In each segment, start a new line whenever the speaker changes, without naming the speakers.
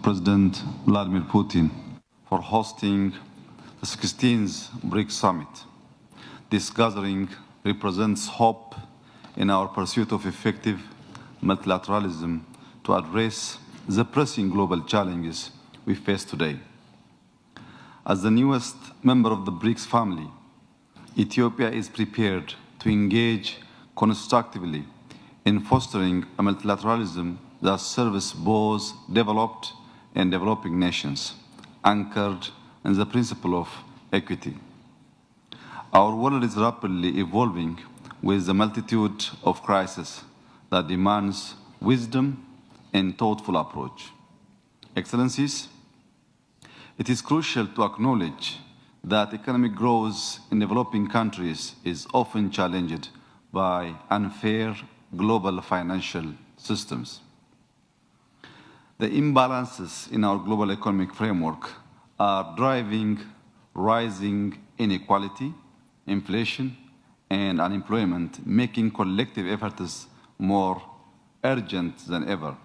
Mr. President Vladimir Putin for hosting the 16th BRICS Summit. This gathering represents hope in our pursuit of effective multilateralism to address the pressing global challenges we face today. As the newest member of the BRICS family, Ethiopia is prepared to engage constructively in fostering a multilateralism that serves both developed and developing nations, anchored in the principle of equity. Our world is rapidly evolving with a multitude of crises that demands wisdom and thoughtful approach. Excellencies, it is crucial to acknowledge that economic growth in developing countries is often challenged by unfair global financial systems. The imbalances in our global economic framework are driving rising inequality, inflation, and unemployment, making collective efforts more urgent than ever.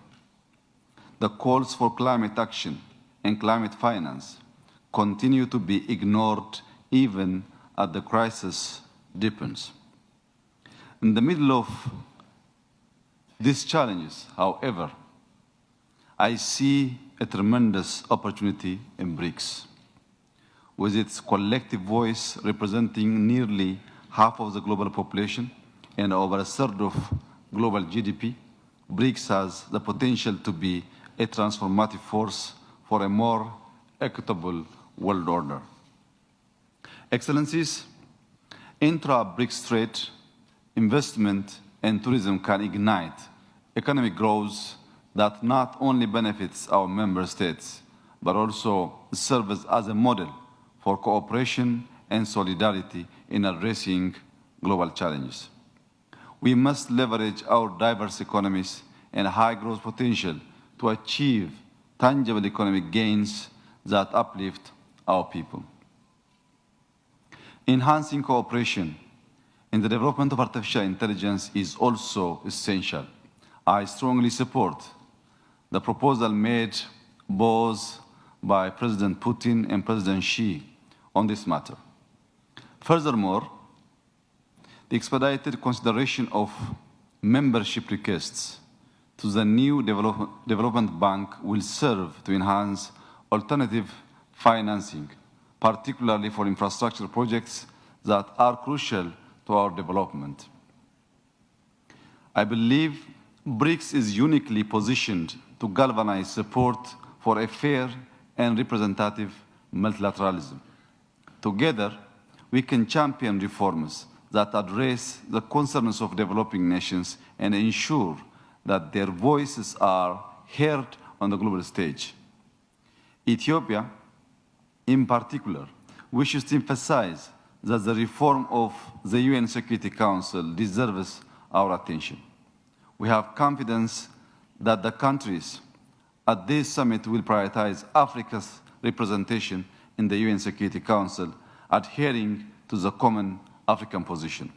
The calls for climate action and climate finance continue to be ignored even as the crisis deepens. In the middle of these challenges, however, I see a tremendous opportunity in BRICS. With its collective voice representing nearly half of the global population and over a third of global GDP, BRICS has the potential to be a transformative force for a more equitable world order. Excellencies, intra-BRICS trade, investment, and tourism can ignite economic growth that not only benefits our member states, but also serves as a model for cooperation and solidarity in addressing global challenges. We must leverage our diverse economies and high growth potential to achieve tangible economic gains that uplift our people. Enhancing cooperation in the development of artificial intelligence is also essential. I strongly support the proposal made both by President Putin and President Xi on this matter. Furthermore, the expedited consideration of membership requests to the new development bank will serve to enhance alternative financing, particularly for infrastructure projects that are crucial to our development. I believe BRICS is uniquely positioned to galvanize support for a fair and representative multilateralism. Together, we can champion reforms that address the concerns of developing nations and ensure that their voices are heard on the global stage. Ethiopia, in particular, wishes to emphasize that the reform of the UN Security Council deserves our attention. We have confidence that the countries at this summit will prioritize Africa's representation in the UN Security Council, adhering to the common African position.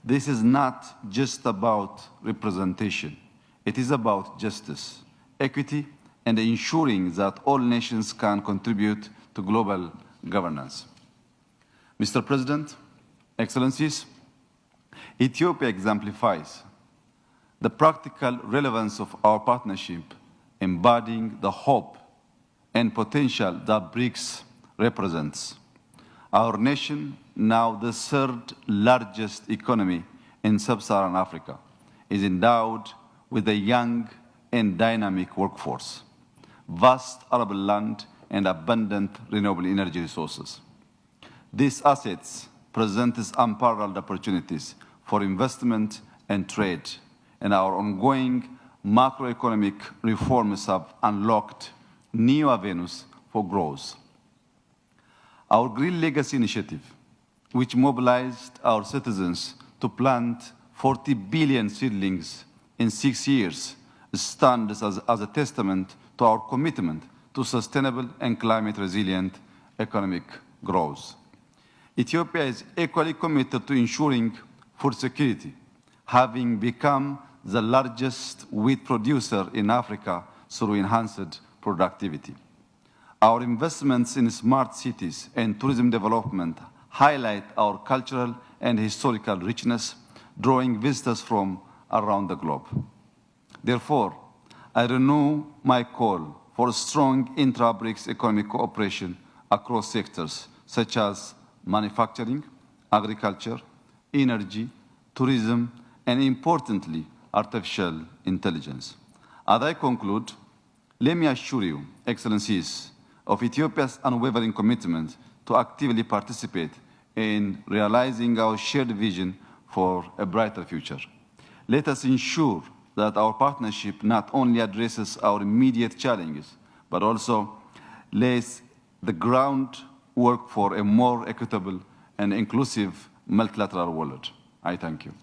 This is not just about representation. It is about justice, equity, and ensuring that all nations can contribute to global governance. Mr. President, Excellencies, Ethiopia exemplifies the practical relevance of our partnership, embodying the hope and potential that BRICS represents. Our nation, now the third largest economy in sub-Saharan Africa, is endowed with a young and dynamic workforce, vast arable land, and abundant renewable energy resources. These assets present unparalleled opportunities for investment and trade, and our ongoing macroeconomic reforms have unlocked new avenues for growth. Our Green Legacy Initiative, which mobilized our citizens to plant 40 billion seedlings in 6 years, stands as a testament to our commitment to sustainable and climate-resilient economic growth. Ethiopia is equally committed to ensuring food security, having become the largest wheat producer in Africa through enhanced productivity. Our investments in smart cities and tourism development highlight our cultural and historical richness, drawing visitors from around the globe. Therefore, I renew my call for strong intra-BRICS economic cooperation across sectors such as manufacturing, agriculture, energy, tourism, and importantly, artificial intelligence. As I conclude, let me assure you, Excellencies, of Ethiopia's unwavering commitment to actively participate in realizing our shared vision for a brighter future. Let us ensure that our partnership not only addresses our immediate challenges, but also lays the groundwork for a more equitable and inclusive multilateral world. I thank you.